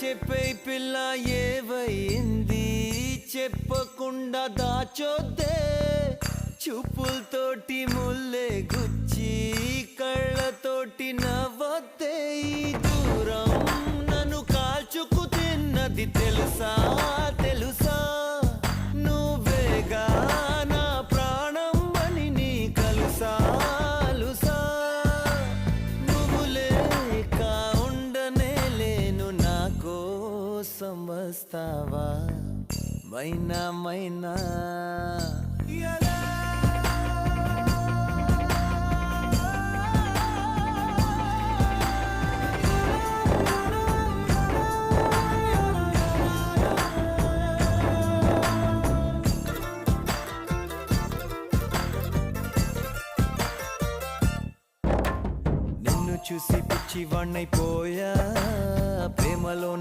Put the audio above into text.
చెప్పే పిల్ల ఏవైంది చెప్పకుండా దాచొద్దే చూపులతోటి ముల్లే గుచ్చి కళ్ళతోటి నవ్వొద్దే ఈ దూరం నన్ను కాల్చుకు తిన్నది తెలుసా తెలుసా నువ్వేగా నా ప్రాణం అని నీ కలుసా అలుసా నువ్వు లేక ఉండనే లేను నా కోసం వస్తావా మైనా మైనా నిన్ను చూసి పిచ్చివాణ్ణైపోయా ప్రేమలో